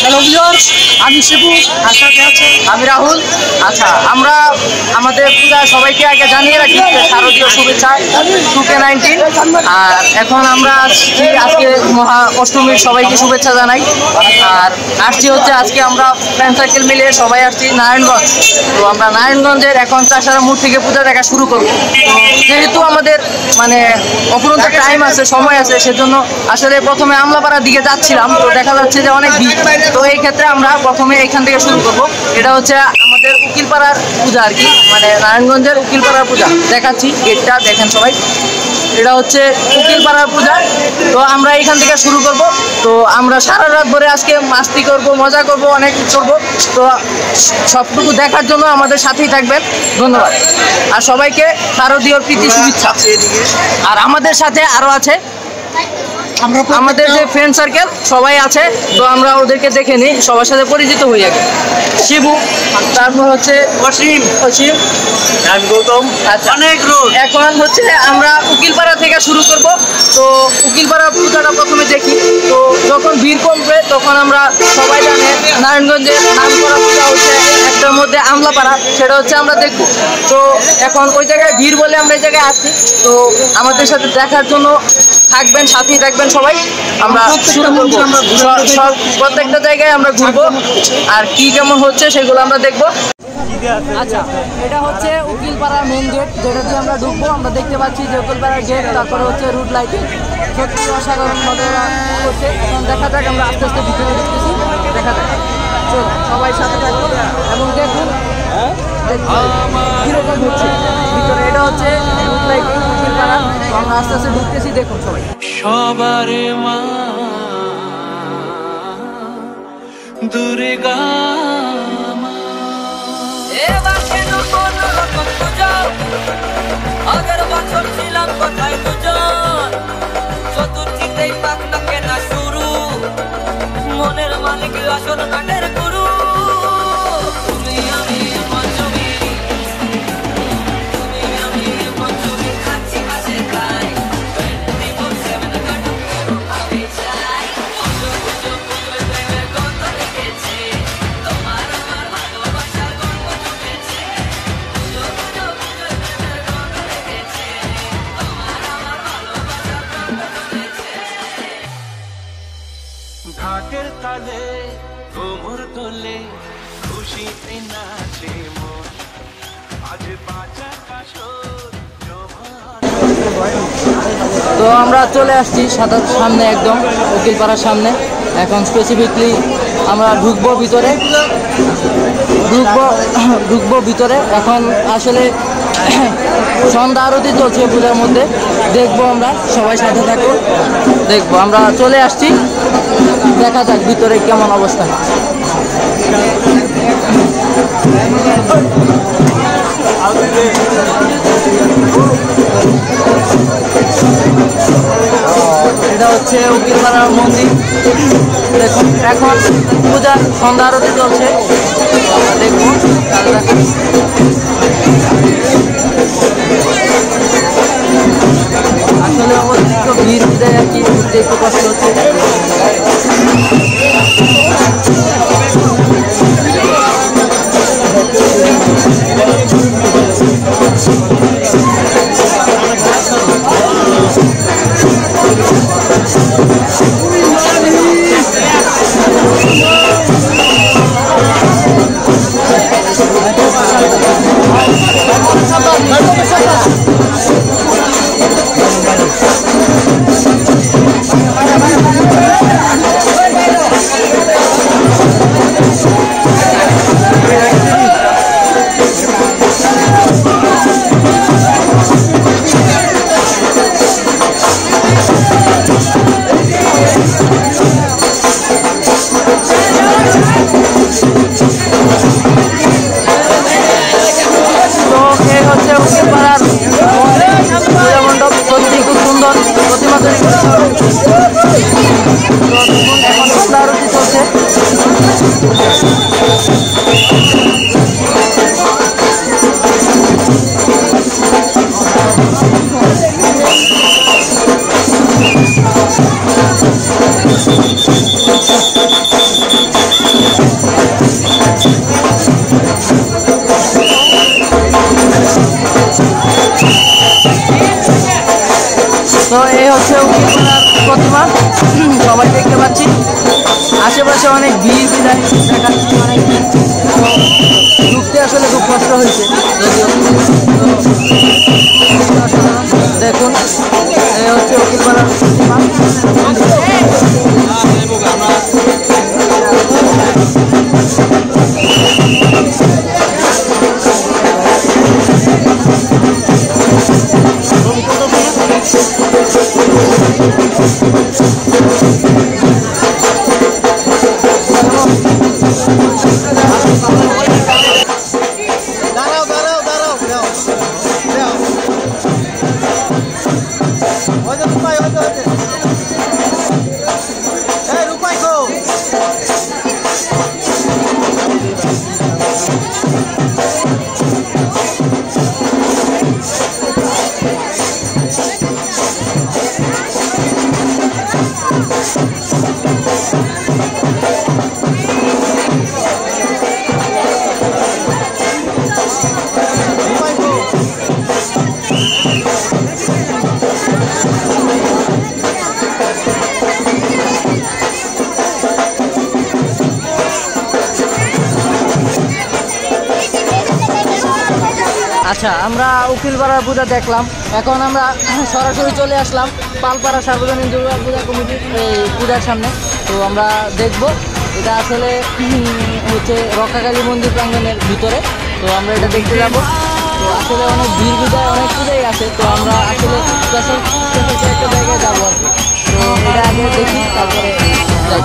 Hello viewers, আমি শিবু, আর সাথে আছে আমি রাহুল। আচ্ছা, আমরা আমাদের পূজা সবাইকে আগে জানিয়ে রাখি শারদীয় শুভেচ্ছা 2K19। আর এখন আমরা আজকে মহা অষ্টমীর সবাইকে শুভেচ্ছা জানাই। আর আসছি হচ্ছে আজকে আমরা ফ্রেন্ড সার্কেল মিলে সবাই আসছি নারায়ণগঞ্জ। তো আমরা নারায়ণগঞ্জের এখন চাষারা মোড় থেকে পূজা দেখা শুরু করবো। তো যেহেতু আমাদের মানে অপরন্ত টাইম আছে, সময় আছে, সেজন্য আসলে প্রথমে আমলাপাড়ার দিকে যাচ্ছিলাম, তো দেখা যাচ্ছে যে অনেক ভিড়। তো এই ক্ষেত্রে আমরা প্রথমে এখান থেকে শুরু করব। এটা হচ্ছে আমাদের উকিলপাড়ার পূজা আর কি, মানে নারায়ণগঞ্জের উকিলপাড়ার পূজা। দেখাচ্ছি গেটটা, দেখেন সবাই, এটা হচ্ছে উকিলপাড়ার পূজা। তো আমরা এখান থেকে শুরু করব। তো আমরা সারা রাত ধরে আজকে মাস্তি করব, মজা করব, অনেক করব। তো সবটুকু দেখার জন্য আমাদের সাথেই থাকবেন। ধন্যবাদ। আর সবাইকে শারদীয় প্রীতি শুভেচ্ছা। আর আমাদের সাথে আরও আছে আমাদের যে ফ্রেন্ড সার্কেল সবাই আছে। তো আমরা ওদেরকে দেখে নিই, সবার সাথে পরিচিত হই আগে। শিবু, তারপর হচ্ছে অসীম, গৌতম। আচ্ছা, এখন হচ্ছে আমরা উকিলপাড়া থেকে শুরু করব। তো উকিলপাড়া পূজাটা প্রথমে দেখি। তো যখন ভিড় কমবে তখন আমরা সবাই জানে নারায়ণগঞ্জের নাম করা পূজা হচ্ছে একটার মধ্যে আমলাপাড়া, সেটা হচ্ছে আমরা দেখব। তো এখন ওই জায়গায় ভিড় বলে আমরা এই জায়গায় আসছি। তো আমাদের সাথে দেখার জন্য থাকবেন, সাথেই থাকবেন সবাই। আমরা শুরু করবো, প্রত্যেকটা জায়গায় আমরা ঘুরবো আর কি কেমন হচ্ছে সেগুলো আমরা দেখবো। আচ্ছা, এটা হচ্ছে উকিলপাড়ার মেন গেট, যেটা দিয়ে আমরা ঢুকবো। আমরা দেখতে পাচ্ছি যে উকিলপাড়ার গেট, তারপরে হচ্ছে রুট লাইটিং, সত্যি অসাধারণভাবে করছে। এখন দেখা যাক, আমরা আস্তে আস্তে ভিতরে ঢুকতেছি, দেখা যাক। চল, সবাই সাথে থাকবো এবং দেখুন কিরকম হচ্ছে ভিতরে। এটা হচ্ছে রুট লাইটিং উকিলপাড়া। তো আমরা আস্তে আস্তে ঢুকতেছি, দেখুন সবাই। সবার মা দুর্গা আগের বছর ছিলাম কোথায় দুজন, চতুর্থীতেই পাকলো কেনা শুরু, মনের মালিক আসল নাটের গুরু। তুমি আমি পঞ্চমী, তুমি আমি পঞ্চমী, খাচ্ছি পাশে খাই, 24/7 কাটুক আমি চাই। পুজো পুজো পুজো প্রেমের গন্ধ লেগেছে, তোমার আমার ভালোবাসার গল্প জমেছে। পুজো পুজো পুজো প্রেমের গন্ধ লেগেছে, তোমার আমার ভালোবাসার গল্প জমেছে। ঘাটের তালে কোমর তোলে খুশিতে নাচে মন, আজ বাজা কাশর জমা। তো আমরা চলে আসছি সামনে, একদম উকিলপাড়ার সামনে। এখন স্পেসিফিকলি আমরা ঢুকবো ভিতরে। এখন আসলে সন্ধ্যা আরতি চলছে পূজার মধ্যে, দেখবো আমরা, সবাই সাথে থাকবো, দেখবো। আমরা চলে আসছি, দেখা যাক ভিতরে কেমন অবস্থা। এটা হচ্ছে উকিলপাড়ার মন্দির, দেখুন। এখন পূজার সন্ধ্যা আরতি চলছে, দেখবো। আসলে অবস্থিত ভিড় দেয় আর কি, ঘুরতে একটু কষ্ট হচ্ছে। তো এই হচ্ছে উকিলপাড়ার প্রতিমা, সবাই দেখতে পাচ্ছি। আশেপাশে অনেক ভিড় বিদায় দেখাচ্ছি, অনেক ভিড়। তো ঢুকতে আসলে খুব কষ্ট হয়েছে যদিও। তো অসাধারণ, দেখুন এই হচ্ছে উকিলপাড়ার প্রতিমা। আচ্ছা, আমরা উকিলপাড়ার পূজা দেখলাম, এখন আমরা সরাসরি চলে আসলাম পালপাড়া সার্বজনীন দুর্গা পূজা কমিটির এই পূজার সামনে। তো আমরা দেখব, এটা আসলে হচ্ছে রক্ষাকালী মন্দির প্রাঙ্গণের ভিতরে। তো আমরা এটা দেখতে যাব। তো আসলে অনেক ভিড় বিদায় অনেক পূজাই আছে। তো আমরা আসলে স্পেশাল একটা জায়গায় যাবো আর কি। তো এটা আগে দেখি, তারপরে যাই।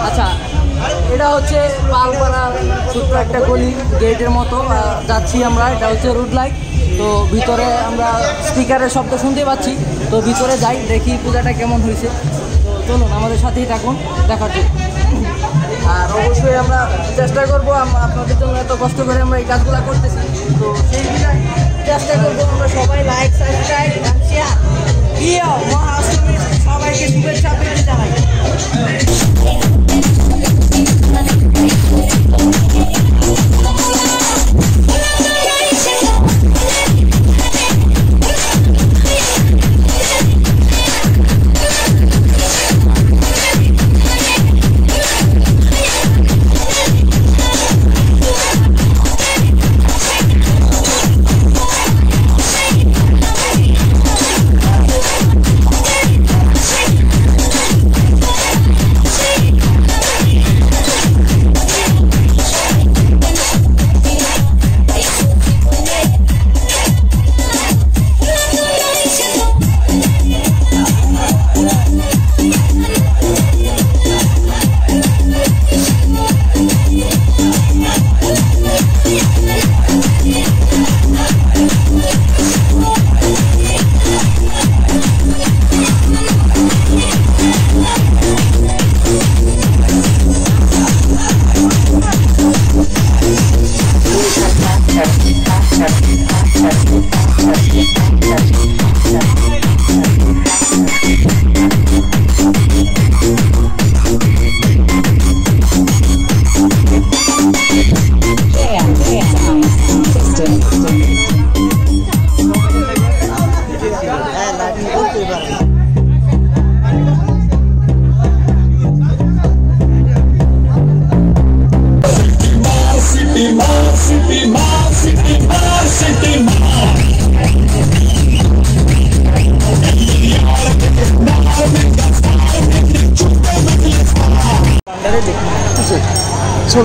আচ্ছা, এটা হচ্ছে পালপাড়ার ছোট্ট একটা গলি, গেটের মতো যাচ্ছি আমরা। এটা হচ্ছে রুট লাইট। তো ভিতরে আমরা স্পিকারের শব্দ শুনতে পাচ্ছি। তো ভিতরে যাই, দেখি পূজাটা কেমন হয়েছে। তো চলুন আমাদের সাথেই থাকুন দেখার জন্য। আর অবশ্যই আমরা চেষ্টা করবো, আপনাদের জন্য এত কষ্ট করে আমরা এই কাজগুলো করতেছি। তো সেই বিষয়ে চেষ্টা করবো আমরা সবাই লাইক, সাবস্ক্রাইব, শেয়ার। মহাষ্টমীর সবাইকে শুভেচ্ছা পেতে জানাই।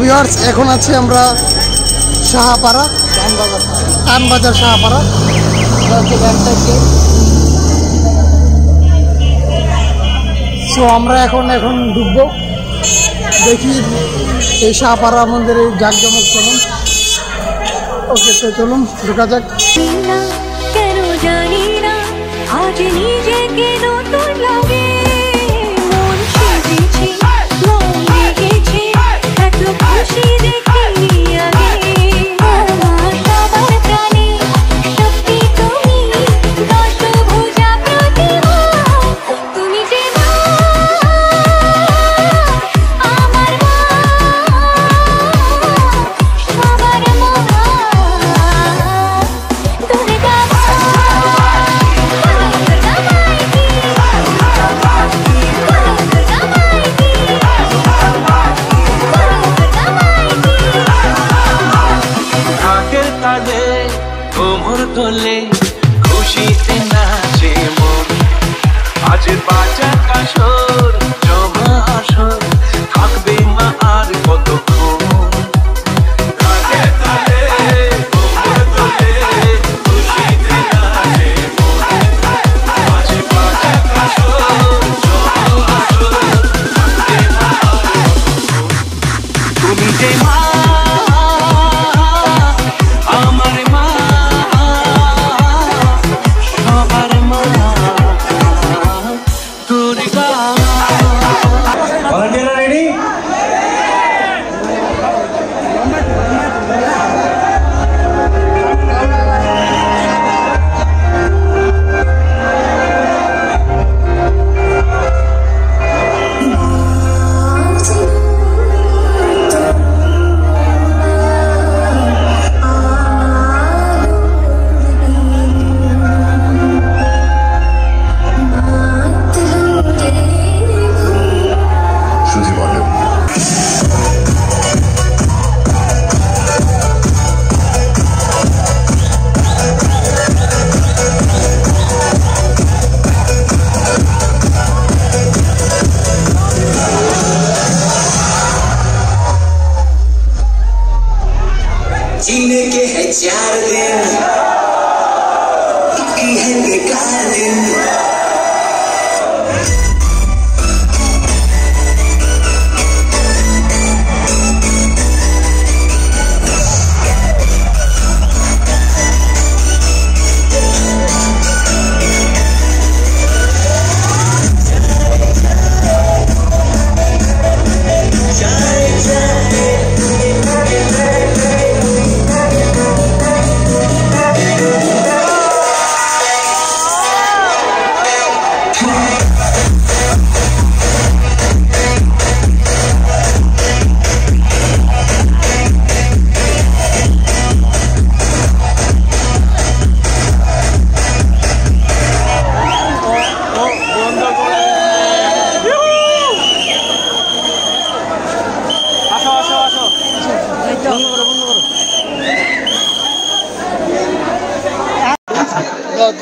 ভিউয়ার্স, এখন আছি আমরা শাহপাড়া, তানবাজার শাহপাড়া। সো আমরা এখন ঢুকবো, দেখি এই শাহপাড়া মন্দিরের জাঁকজমক কেমন। ওকে, তো চলুন ঢোকা যাক। কেন জানি না আজ নিজেকে নতুন লাগে, মন সেজেছে, মন লেগেছে, এত খুশি দেখিনি আগে। আমার সবার প্রাণে শক্তি তুমি, দশভুজা প্রভু।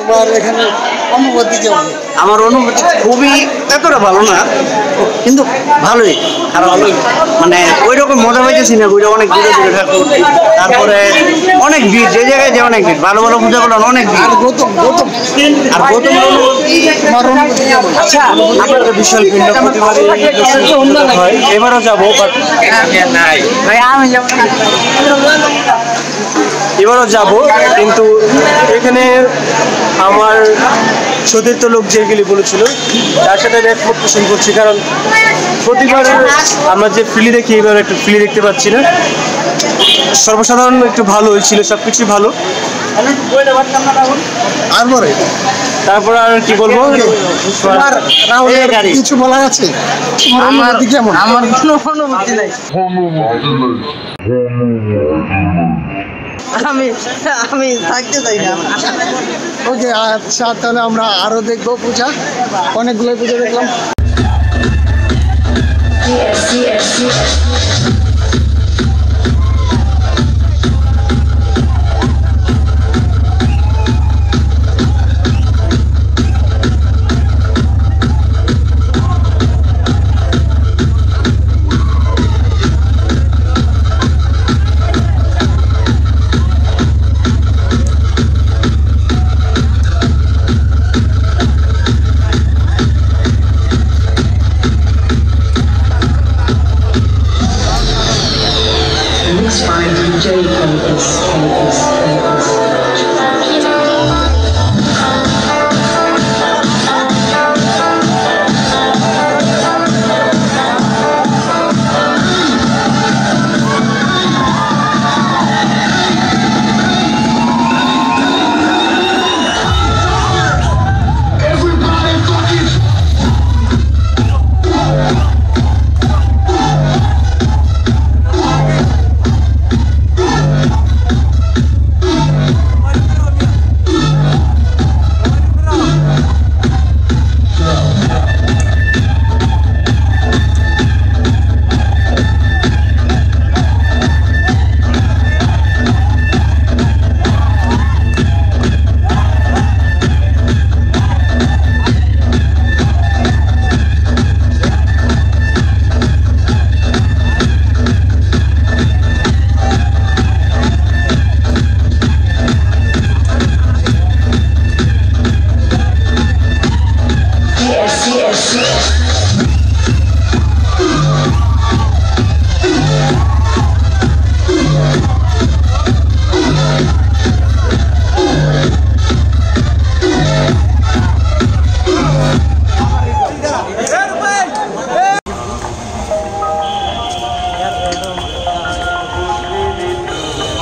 তোমার এখানে অনুভূতি কেমন? আমার অনুভূতি খুবই এতটা ভালো না, কিন্তু ভালোই, আর মানে ওই রকম মজা পাইতেছি না। ওইটা অনেক দূরে দূরে ঠাকুর, তারপরে অনেক ভিড়, যে জায়গায় যে অনেক ভিড়, ভালো ভালো পূজা করলেন অনেক ভিড়। আর গৌতম তোমার অনুভূতি কেমন? আপনাদের বিশাল ভিড় প্রতিবারই হয়, এবারও যাবো, বাট এবারও যাব, কিন্তু এখানে আমার সতীর্থ লোক যেগুলি বলেছিল তার সাথে আমি একমত পোষণ করছি, কারণ প্রতিবার আমরা যে ফ্রি দেখি এবার একটু ফ্রি দেখতে পাচ্ছি না। সর্বসাধারণ একটু ভালো হয়েছিল, সব কিছুই ভালো। আর পরে তারপর আর কি বলবো, তোমার রাহুলের কিছু বলার আছে? তোমার অনুভূতি কেমন? আমার কোনো অনুভূতি নাই। আমি থাকতে চাই না। ওকে, আচ্ছা, তাহলে আমরা আরো দেখবো পূজা, অনেকগুলো পূজা দেখলাম।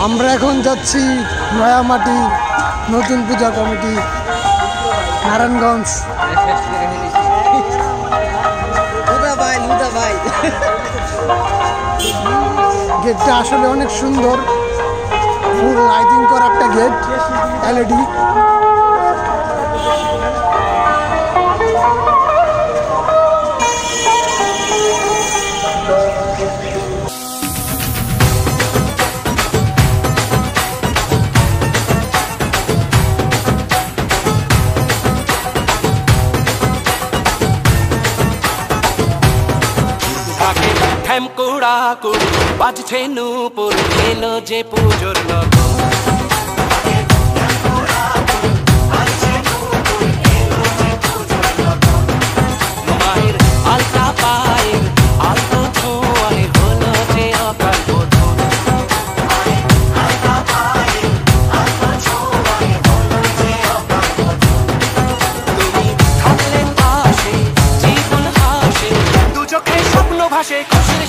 আমরা এখন যাচ্ছি নয়ামাটি নতুন পূজা কমিটি, নারায়ণগঞ্জ। গেটটা আসলে অনেক সুন্দর, ফুল লাইটিং করা একটা গেট, LED। কুড়া কুড়ি বাজছে নূপুর, এলো যে পুজোর লগন। মায়ের আলতা পায়ের আলতো ছোঁয়ায় হলো যে অকাল বোধন। তুমি থাকলে পাশে জীবন হাসে, দু চোখে স্বপ্ন ভাসে খুশির